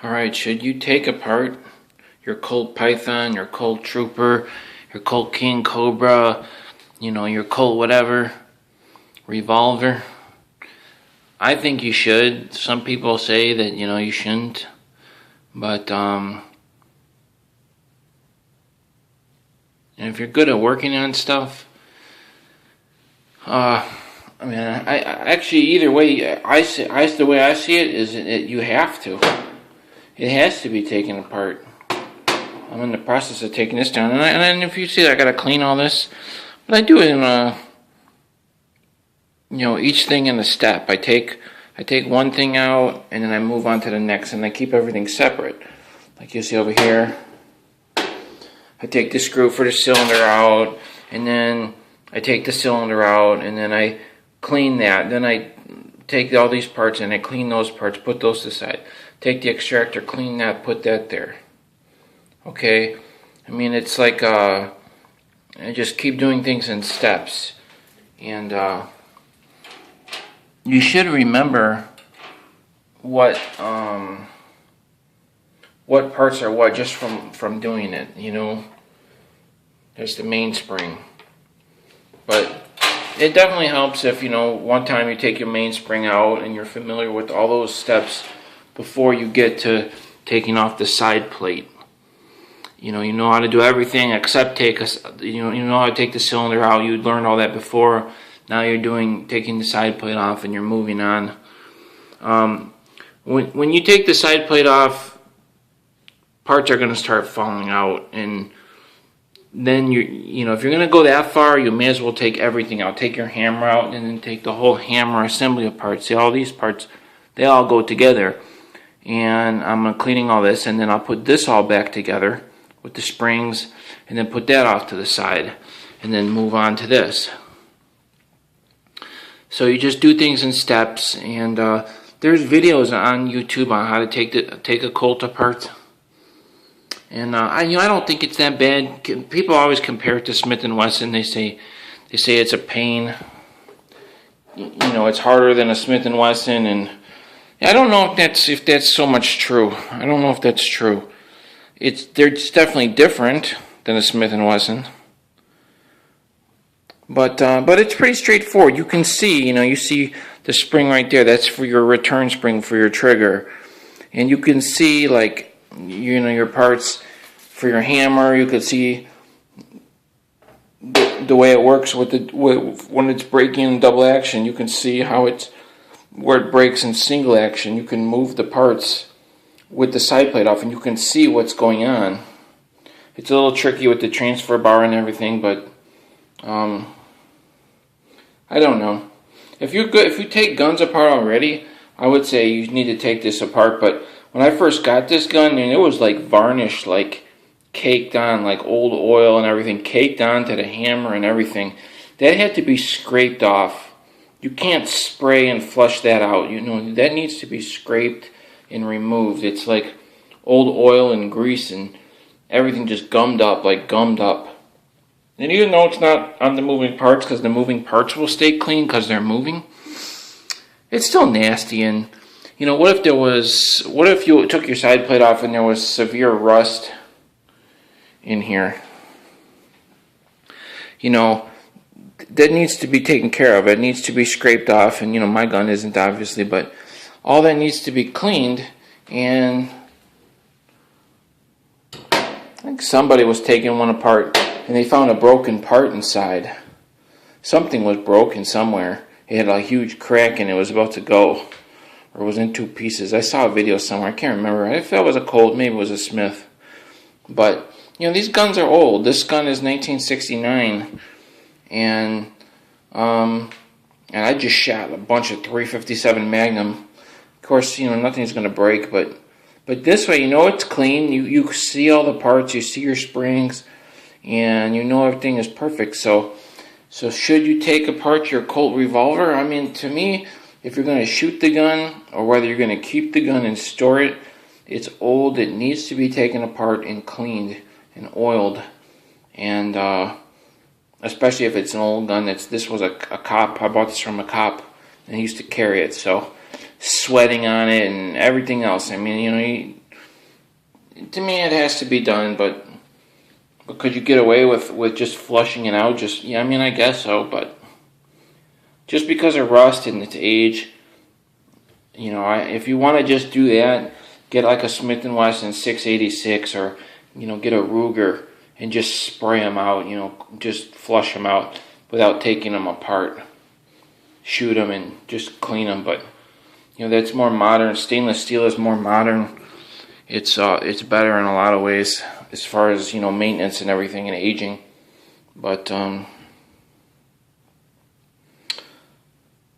Alright, should you take apart your Colt Python, your Colt Trooper, your Colt King Cobra, your Colt whatever, Revolver? I think you should. Some people say that, you shouldn't. But, if you're good at working on stuff, I actually, either way, the way I see it is that you have to. It has to be taken apart. I'm in the process of taking this down, and if you see, I gotta clean all this, but I do it in each thing in a step. I take one thing out, and then I move on to the next, and I keep everything separate. Like you see over here, I take the screw for the cylinder out, and then I take the cylinder out, and then I clean that. Then I take all these parts and I clean those parts, put those to the side. Take the extractor, clean that, put that there. Okay? It's like, I just keep doing things in steps. And, you should remember what parts are what just from doing it, There's the mainspring. But it definitely helps if, one time you take your mainspring out and you're familiar with all those steps before you get to taking off the side plate. You know how to do everything except you know how to take the cylinder out. You learned all that before. Now you're taking the side plate off and you're moving on. When you take the side plate off, parts are going to start falling out, and then if you're going to go that far, you may as well take everything out. Take your hammer out and then take the whole hammer assembly apart. See, all these parts, they all go together. And I'm cleaning all this, and then I'll put this all back together with the springs, and then put that off to the side, and then move on to this. So you just do things in steps, and there's videos on YouTube on how to take a Colt apart. And I don't think it's that bad. People always compare it to Smith & Wesson. They say it's a pain. It's harder than a Smith & Wesson, and I don't know if that's so much true. I don't know if that's true. They're definitely different than a Smith & Wesson. But it's pretty straightforward. You can see, you see the spring right there. That's for your return spring for your trigger. And you can see, like, your parts for your hammer. You can see the way it works when it's braking in double action. You can see where it breaks in single action. You can move the parts with the side plate off, and you can see what's going on. It's a little tricky with the transfer bar and everything, but I don't know. If you take guns apart already, I would say you need to take this apart. But when I first got this gun, it was like varnish, like caked on, like old oil and everything, caked onto the hammer and everything. That had to be scraped off. You can't spray and flush that out. That needs to be scraped and removed. It's like old oil and grease and everything just gummed up. And even though it's not on the moving parts, because the moving parts will stay clean because they're moving, it's still nasty. And what if you took your side plate off and there was severe rust in here? That needs to be taken care of. It needs to be scraped off, and my gun isn't, obviously, but all that needs to be cleaned. And I think somebody was taking one apart and they found a broken part inside. Something was broken somewhere. It had a huge crack and it was about to go, or it was in two pieces. I saw a video somewhere. I can't remember if that was a Colt, maybe it was a Smith. But these guns are old. This gun is 1969. And I just shot a bunch of .357 Magnum. Of course, nothing's going to break, but this way, it's clean. You see all the parts, you see your springs, and everything is perfect. So should you take apart your Colt Revolver? To me, if you're going to shoot the gun, or whether you're going to keep the gun and store it, it's old. It needs to be taken apart and cleaned and oiled, and especially if it's an old gun. This was a cop. I bought this from a cop, and he used to carry it. So sweating on it and everything else. To me, it has to be done, but could you get away with just flushing it out? Just, yeah, I mean, I guess so, but just because of rust and its age, you know, if you want to just do that, get like a Smith & Wesson 686, or, you know, get a Ruger and just spray them out, you know, just flush them out without taking them apart. Shoot them and just clean them, but, you know, that's more modern. Stainless steel is more modern. It's better in a lot of ways as far as, you know, maintenance and everything and aging. But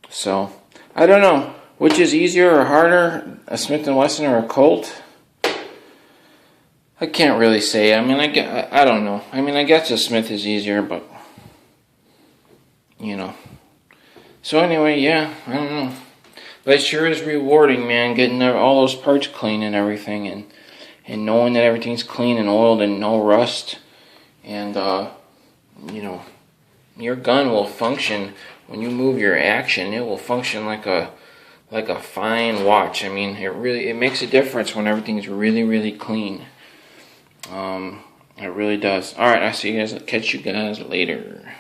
so I don't know which is easier or harder, a Smith & Wesson or a Colt. I can't really say. I mean, I don't know. I mean, I guess a Smith is easier, but you know. So anyway, yeah, I don't know. But it sure is rewarding, man, getting all those parts clean and everything, and knowing that everything's clean and oiled and no rust. And, you know, your gun will function, when you move your action, it will function like a fine watch. I mean, it makes a difference when everything's really, really clean. It really does. Alright, catch you guys later.